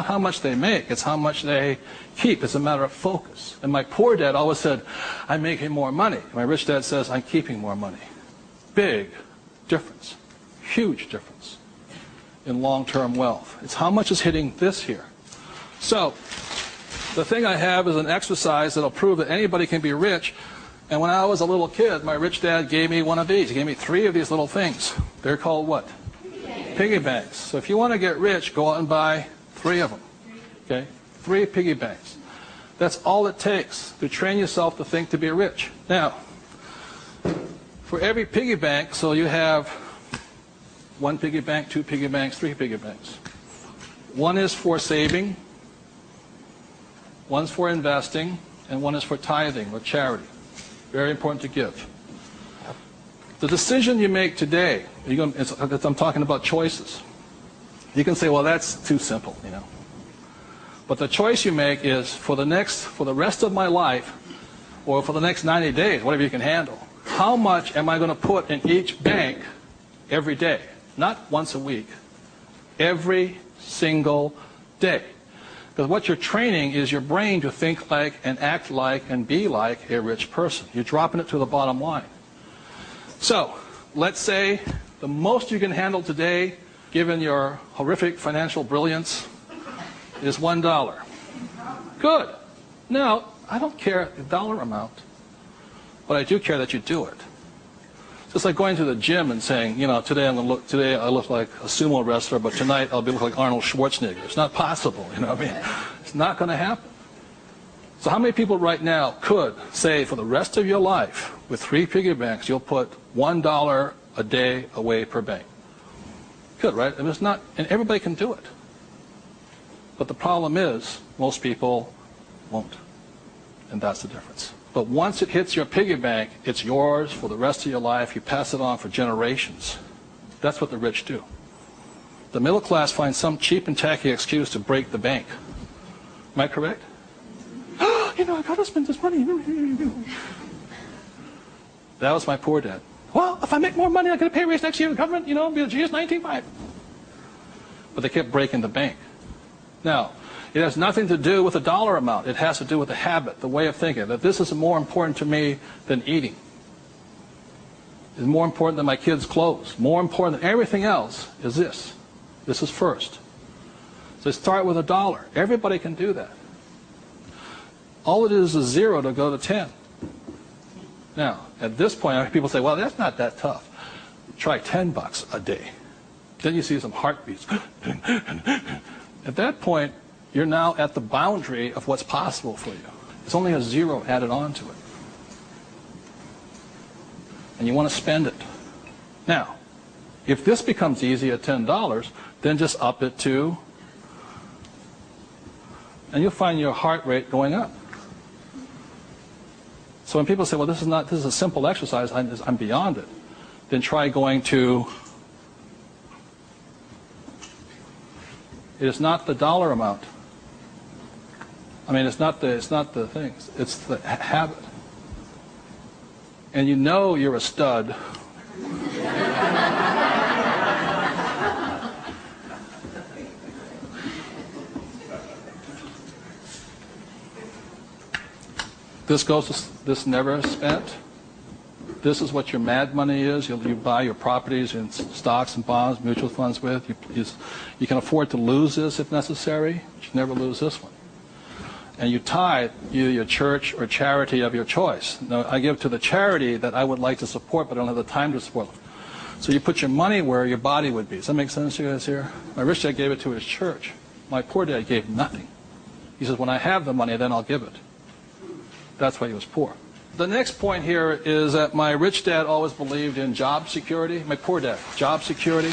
how much they make, it's how much they keep. It's a matter of focus. And my poor dad always said, I'm making more money. My rich dad says, I'm keeping more money. Big difference, huge difference in long-term wealth. It's how much is hitting this here. So the thing I have is an exercise that'll prove that anybody can be rich. And when I was a little kid, my rich dad gave me one of these. He gave me 3 of these little things. They're called what? Piggy banks. So if you want to get rich, go out and buy 3 of them. Okay? 3 piggy banks. That's all it takes to train yourself to think to be rich. Now, for every piggy bank, so you have 1 piggy bank, 2 piggy banks, 3 piggy banks. 1 is for saving, 1's for investing, and 1 is for tithing or charity. Very important to give. The decision you make today, I'm talking about choices. You can say, well, that's too simple, you know. But the choice you make is for the rest of my life, or for the next 90 days, whatever you can handle, how much am I going to put in each bank every day? Not once a week. Every single day. Because what you're training is your brain to think like and act like and be like a rich person. You're dropping it to the bottom line. So, let's say the most you can handle today, given your horrific financial brilliance, is $1. Good. Now, I don't care the dollar amount, but I do care that you do it. It's like going to the gym and saying, you know, today I look like a sumo wrestler, but tonight I'll be looking like Arnold Schwarzenegger. It's not possible, you know what I mean? It's not going to happen. So how many people right now could say for the rest of your life, with 3 piggy banks, you'll put $1 a day away per bank? Good, right? And it's not, and everybody can do it. But the problem is, most people won't. And that's the difference. But once it hits your piggy bank, it's yours for the rest of your life. You pass it on for generations. That's what the rich do. The middle class finds some cheap and tacky excuse to break the bank. Am I correct? You know, I got to spend this money. That was my poor dad. Well, if I make more money, I'm going to pay a raise next year. The government, you know, be GS 19.5. But they kept breaking the bank. Now, it has nothing to do with the dollar amount. It has to do with the habit, the way of thinking, that this is more important to me than eating. It's more important than my kids' clothes. More important than everything else is this. This is first. So start with $1. Everybody can do that. All it is 0 to go to 10. Now, at this point, people say, well, that's not that tough. Try $10 a day. Then you see some heartbeats. At that point, you're now at the boundary of what's possible for you. It's only a 0 added on to it. And you want to spend it. Now, if this becomes easy at $10, then just up it to, and you'll find your heart rate going up. So when people say, well, this is a simple exercise, I'm beyond it, then try going to, it is not the dollar amount. I mean, it's not the things, it's the habit. And you know you're a stud. This never spent. This is what your mad money is. You buy your properties and stocks and bonds, mutual funds with. You can afford to lose this if necessary, but you never lose this one. And you tithe either your church or charity of your choice. Now, I give to the charity that I would like to support, but I don't have the time to support. So you put your money where your body would be. Does that make sense to you guys here? My rich dad gave it to his church. My poor dad gave nothing. He says, when I have the money, then I'll give it. That's why he was poor. The next point here is that my rich dad always believed in job security. My poor dad, job security.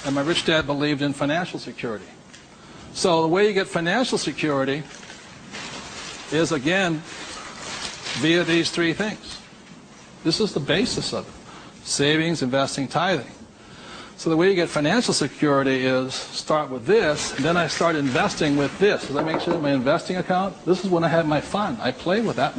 And my rich dad believed in financial security. So the way you get financial security is, again, via these 3 things. This is the basis of it. Savings, investing, tithing. So the way you get financial security is start with this, and then I start investing with this. Does that make sense? My investing account, this is when I have my fun. I play with that.